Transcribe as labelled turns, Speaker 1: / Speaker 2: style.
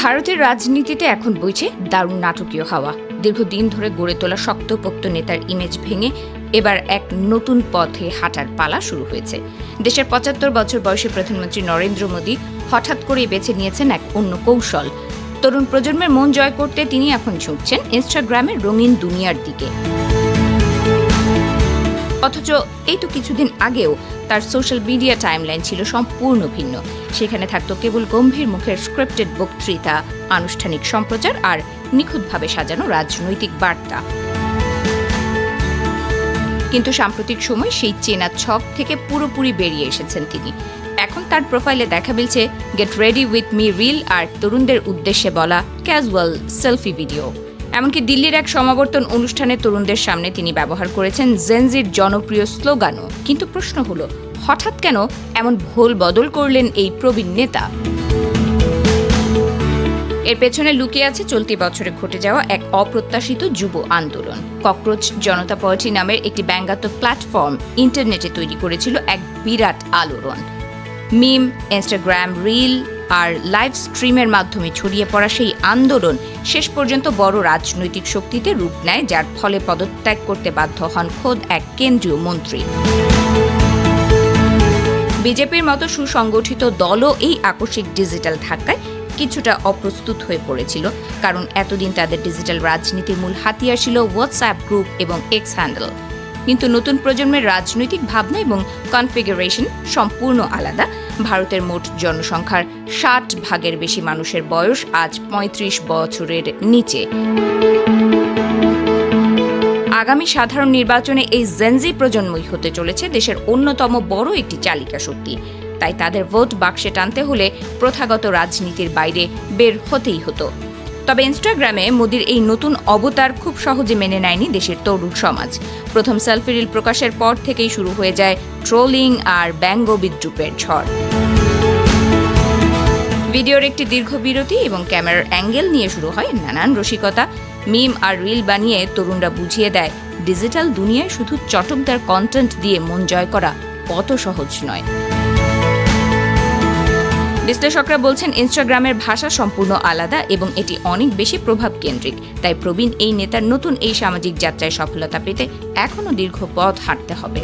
Speaker 1: ভারতের রাজনীতিতে এখন বইছে দারুণ নাটকীয় হাওয়া। দীর্ঘদিন ধরে গড়ে তোলা শক্তপোক্ত নেতার ইমেজ ভেঙে এবার এক নতুন পথে হাঁটার পালা শুরু হয়েছে। দেশের ৭৫ বছর বয়সী প্রধানমন্ত্রী নরেন্দ্র মোদী হঠাৎ করেই বেছে নিয়েছেন এক অন্য কৌশল। তরুণ প্রজন্মের মন জয় করতে তিনি এখন ঝুঁকছেন ইনস্টাগ্রামের রঙিন দুনিয়ার দিকে। অথচ এই তো কিছুদিন আগেও তার সোশ্যাল মিডিয়া টাইমলাইন ছিল সম্পূর্ণ ভিন্ন। সেখানে থাকত কেবল গম্ভীর মুখের স্ক্রিপ্টেড বক্তৃতা, আনুষ্ঠানিক সম্প্রচার আর নিখুঁতভাবে সাজানো রাজনৈতিক বার্তা। কিন্তু সাম্প্রতিক সময় সেই চেনা ছক থেকে পুরোপুরি বেরিয়ে এসেছেন তিনি। এখন তার প্রোফাইলে দেখা মিলছে get ready with me reel আর তরুণদের উদ্দেশ্যে বলা ক্যাজুয়াল সেলফি ভিডিও। এমনকি দিল্লির এক সমাবর্তন অনুষ্ঠানে তরুণদের সামনে তিনি ব্যবহার করেছেন জেনজির জনপ্রিয় স্লোগানও। কিন্তু প্রশ্ন হলো, হঠাৎ কেন এমন ভোল বদল করলেন এই প্রবীণ নেতা? এর পেছনে লুকিয়ে আছে চলতি বছরে ঘটে যাওয়া এক অপ্রত্যাশিত যুব আন্দোলন। ককরোচ জনতা পার্টি নামের একটি ব্যঙ্গাত্মক প্ল্যাটফর্ম ইন্টারনেটে তৈরি করেছিল এক বিরাট আলোড়ন। মিম, ইনস্টাগ্রাম রিল আর লাইভ স্ট্রিমের মাধ্যমে ছড়িয়ে পড়া সেই আন্দোলন শেষ পর্যন্ত বড় রাজনৈতিক শক্তিতে রূপ নেয়, যার ফলে পদত্যাগ করতে বাধ্য হন খোদ এক কেন্দ্রীয় মন্ত্রী। বিজেপির মতো সুসংগঠিত দলও এই আকস্মিক ডিজিটাল ধাক্কায় কিছুটা অপ্রস্তুত হয়ে পড়েছিল, কারণ এতদিন তাদের ডিজিটাল রাজনীতির মূল হাতিয়ার ছিল হোয়াটসঅ্যাপ গ্রুপ এবং এক্স হ্যান্ডেল। কিন্তু নতুন প্রজন্মের রাজনৈতিক ভাবনা এবং কনফিগারেশন সম্পূর্ণ আলাদা। ভারতের মোট জনসংখ্যার ৬০% বেশি মানুষের বয়স আজ ৩৫ বছরের নিচে। আগামী সাধারণ নির্বাচনে এই জেনজি প্রজন্মই হতে চলেছে দেশের অন্যতম বড় একটি চালিকা শক্তি। তাই তাদের ভোট বাক্সে টানতে হলে প্রথাগত রাজনীতির বাইরে বের হতেই হতো। তবে ইনস্টাগ্রামে মোদির এই নতুন অবতার খুব সহজে মেনে নেয়নি দেশের তরুণ সমাজ। প্রথম সেলফি রিল প্রকাশের পর থেকেই শুরু হয়ে যায় ট্রোলিং আর ব্যঙ্গ বিদ্রূপের ঝড়। ভিডিওর একটি দীর্ঘ বিরতি এবং ক্যামেরার অ্যাঙ্গেল নিয়ে শুরু হয় নানান রসিকতা। মিম আর রিল বানিয়ে তরুণরা বুঝিয়ে দেয় ডিজিটাল দুনিয়ায় শুধু চটকদার কন্টেন্ট দিয়ে মন জয় করা অত সহজ নয়। বিশ্লেষকরা বলছেন ইনস্টাগ্রামের ভাষা সম্পূর্ণ আলাদা এবং এটি অনেক বেশি প্রভাব কেন্দ্রিক। তাই প্রবীণ এই নেতার নতুন এই সামাজিক যাত্রায় সফলতা পেতে এখনও দীর্ঘ পথ হাঁটতে হবে।